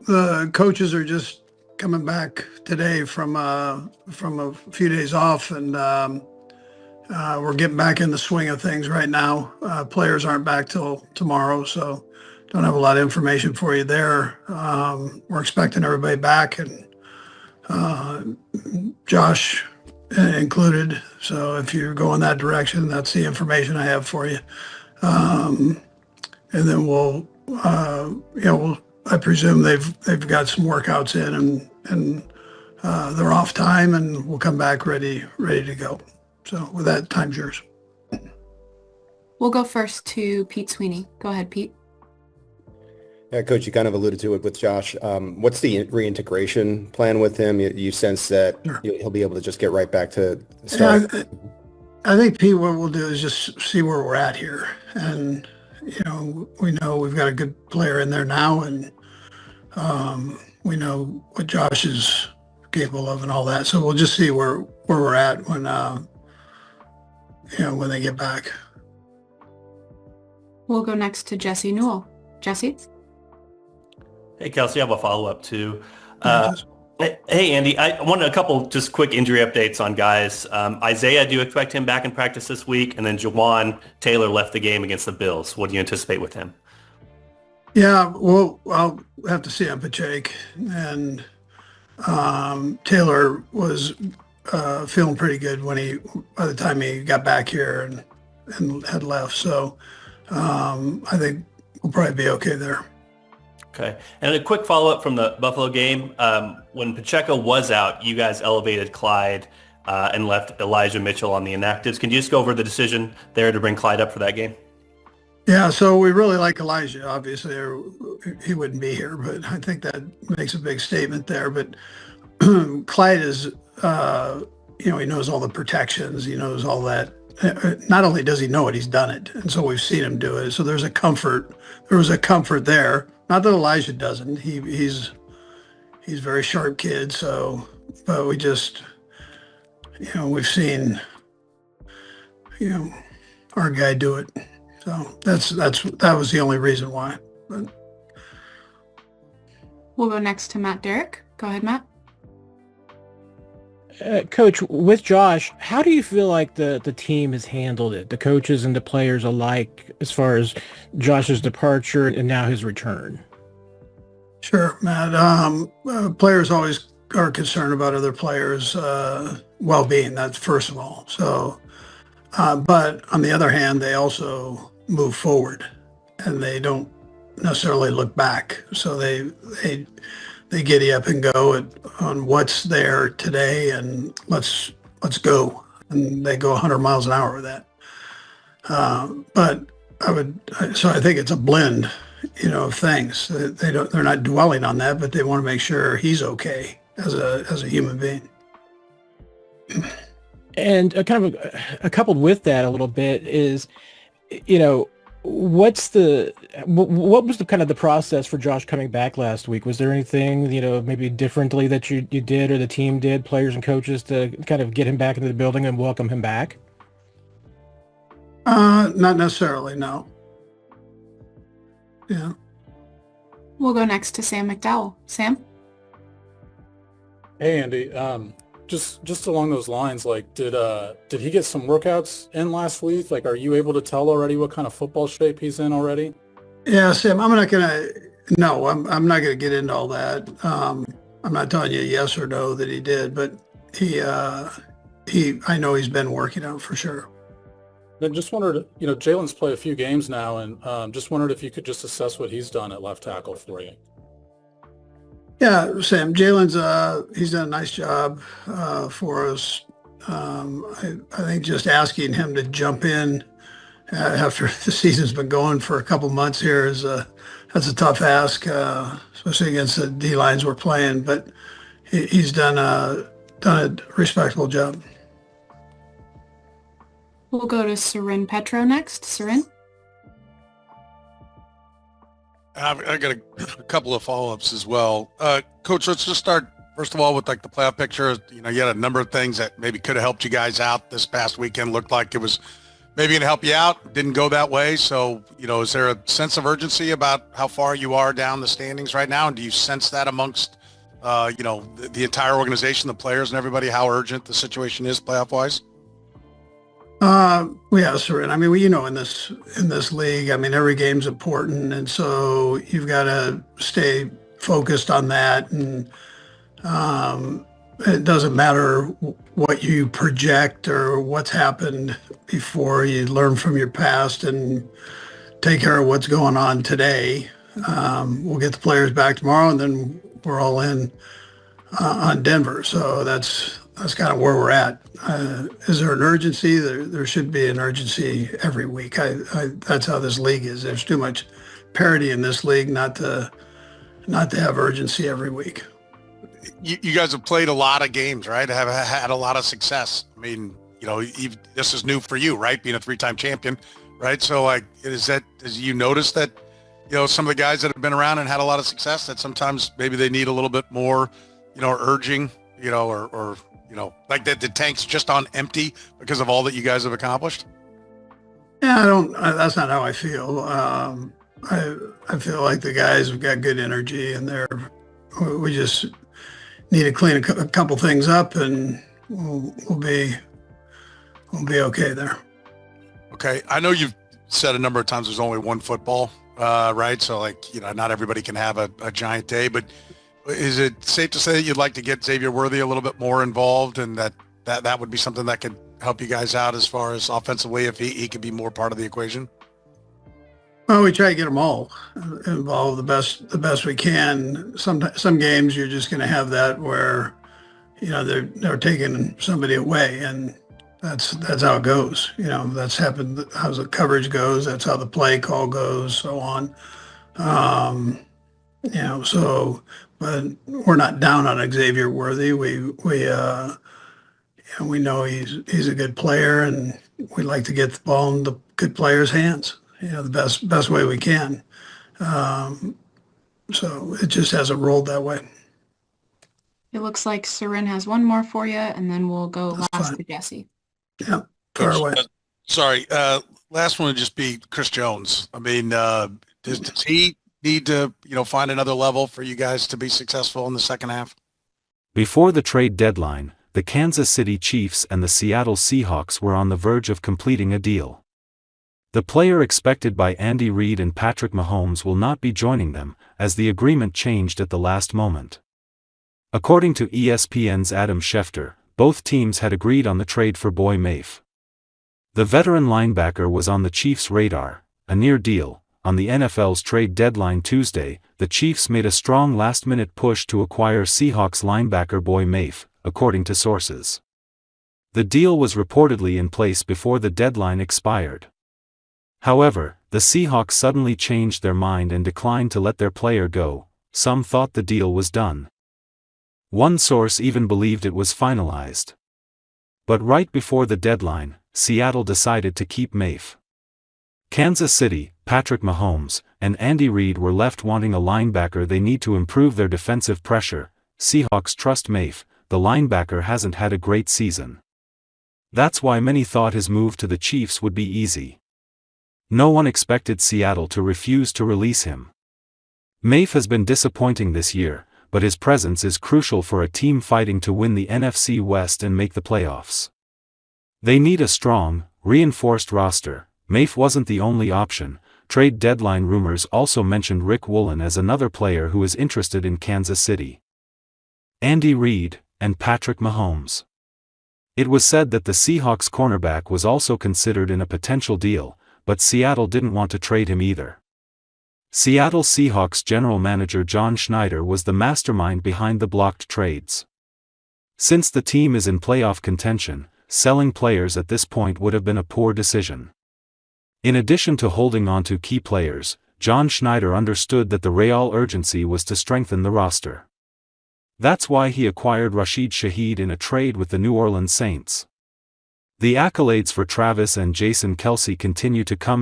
the coaches are just coming back today from a few days off, and we're getting back in the swing of things right now. Players aren't back till tomorrow, so don't have a lot of information for you there. We're expecting everybody back, and Josh included. So if you're going that direction, that's the information I have for you. And then I presume they've got some workouts in, and they're off time, and we'll come back ready to go. So with that, time's yours. We'll go first to Pete Sweeney. Go ahead, Pete. Yeah, Coach, you kind of alluded to it with Josh. What's the reintegration plan with him? You sense that Sure. he'll be able to just get right back to the start? Yeah, I think, Pete, what we'll do is just see where we're at here. And, we know we've got a good player in there now, and we know what Josh is capable of and all that. So we'll just see where we're at when they get back. We'll go next to Jesse Newell. Jesse? Hey, Kelce, I have a follow-up too. Hey, Andy, I wanted a couple just quick injury updates on guys. Isaiah, do you expect him back in practice this week? And then Jawan Taylor left the game against the Bills. What do you anticipate with him? Yeah, well, I'll have to see on Pacheco. And Taylor was feeling pretty good by the time he got back here and had left. So I think we'll probably be okay there. Okay. And a quick follow-up from the Buffalo game. When Pacheco was out, you guys elevated Clyde and left Elijah Mitchell on the inactives. Can you just go over the decision there to bring Clyde up for that game? Yeah, so we really like Elijah, obviously, or he wouldn't be here, but I think that makes a big statement there. But Clyde is, he knows all the protections, he knows all that. Not only does he know it, he's done it. And so we've seen him do it. So there was a comfort there. Not that Elijah doesn't. He's a very sharp kid. So, but we just, we've seen, our guy do it. So that was the only reason why. But We'll go next to Matt Derrick. Go ahead, Matt. Coach, with Josh, how do you feel like the team has handled it, the coaches and the players alike, as far as Josh's departure and now his return? Sure, Matt. Players always are concerned about other players' well-being. That's first of all. So, but on the other hand, they also move forward, and they don't necessarily look back. So they giddy up and go on what's there today, and let's go. And they go 100 miles an hour with that. But I think it's a blend, of things. They're not dwelling on that, but they want to make sure he's okay as a human being. And coupled with that a little bit is, what was the kind of the process for Josh coming back last week? Was there anything, maybe differently that you did or the team did, players and coaches, to kind of get him back into the building and welcome him back? Not necessarily, no. Yeah. We'll go next to Sam McDowell. Sam? Hey, Andy. Just along those lines, did he get some workouts in last week? Are you able to tell already what kind of football shape he's in already? Yeah, Sam, I'm not gonna get into all that. I'm not telling you yes or no that he did, but I know he's been working out for sure. Then just wondered, Jalen's played a few games now, and just wondered if you could just assess what he's done at left tackle for you. Yeah, Sam, Jalen's he's done a nice job for us. I think just asking him to jump in after the season's been going for a couple months here that's a tough ask, especially against the D lines we're playing. But he's done a respectable job. We'll go to Sarin Petro next. Sarin? I got a couple of follow-ups as well. Coach, let's just start, first of all, with the playoff picture. You had a number of things that maybe could have helped you guys out this past weekend. Looked like it was maybe gonna help you out. Didn't go that way. So, is there a sense of urgency about how far you are down the standings right now? And do you sense that amongst, the entire organization, the players and everybody, how urgent the situation is playoff wise? Yeah, sir. And I mean, in this league, I mean, every game's important. And so you've got to stay focused on that. And, it doesn't matter what you project or what's happened before. You learn from your past and take care of what's going on today. We'll get the players back tomorrow, and then we're all in on Denver. So that's kind of where we're at. Is there an urgency? There should be an urgency every week. That's how this league is. There's too much parity in this league not to have urgency every week. You guys have played a lot of games, right? Have had a lot of success. I mean, this is new for you, right? Being a 3-time champion, right? So as you notice that, some of the guys that have been around and had a lot of success, that sometimes maybe they need a little bit more, urging, or like that the tank's just on empty because of all that you guys have accomplished? Yeah, that's not how I feel. I feel like the guys have got good energy, and we just need to clean a couple things up, and we'll be okay there. Okay. I know you've said a number of times there's only one football, right? So not everybody can have a giant day, but is it safe to say that you'd like to get Xavier Worthy a little bit more involved, and that would be something that could help you guys out as far as offensively, if he could be more part of the equation? Well, we try to get them all involved the best we can. Some games you're just going to have that where, they're taking somebody away, and that's how it goes. That's happened. How the coverage goes. That's how the play call goes. So on. But we're not down on Xavier Worthy. We know he's a good player, and we like to get the ball in the good players' hands. The best way we can. So it just hasn't rolled that way. It looks like Sarin has one more for you, and then we'll go That's last fine. to Jesse. Yeah, far away. Sorry. Last one would just be Chris Jones. I mean, does he need to, find another level for you guys to be successful in the second half? Before the trade deadline, the Kansas City Chiefs and the Seattle Seahawks were on the verge of completing a deal. The player expected by Andy Reid and Patrick Mahomes will not be joining them, as the agreement changed at the last moment. According to ESPN's Adam Schefter, both teams had agreed on the trade for Boy Mafe. The veteran linebacker was on the Chiefs' radar, a near deal. On the NFL's trade deadline Tuesday, the Chiefs made a strong last-minute push to acquire Seahawks linebacker Boy Mafe, according to sources. The deal was reportedly in place before the deadline expired. However, the Seahawks suddenly changed their mind and declined to let their player go. Some thought the deal was done. One source even believed it was finalized. But right before the deadline, Seattle decided to keep Mafe. Kansas City, Patrick Mahomes, and Andy Reid were left wanting a linebacker they need to improve their defensive pressure. Seahawks trust Mafe. The linebacker hasn't had a great season. That's why many thought his move to the Chiefs would be easy. No one expected Seattle to refuse to release him. Mafe has been disappointing this year, but his presence is crucial for a team fighting to win the NFC West and make the playoffs. They need a strong, reinforced roster. Mafe wasn't the only option. Trade deadline rumors also mentioned Rick Woolen as another player who is interested in Kansas City. Andy Reid, and Patrick Mahomes. It was said that the Seahawks cornerback was also considered in a potential deal, but Seattle didn't want to trade him either. Seattle Seahawks general manager John Schneider was the mastermind behind the blocked trades. Since the team is in playoff contention, selling players at this point would have been a poor decision. In addition to holding on to key players, John Schneider understood that the real urgency was to strengthen the roster. That's why he acquired Rashid Shaheed in a trade with the New Orleans Saints. The accolades for Travis and Jason Kelce continue to come in.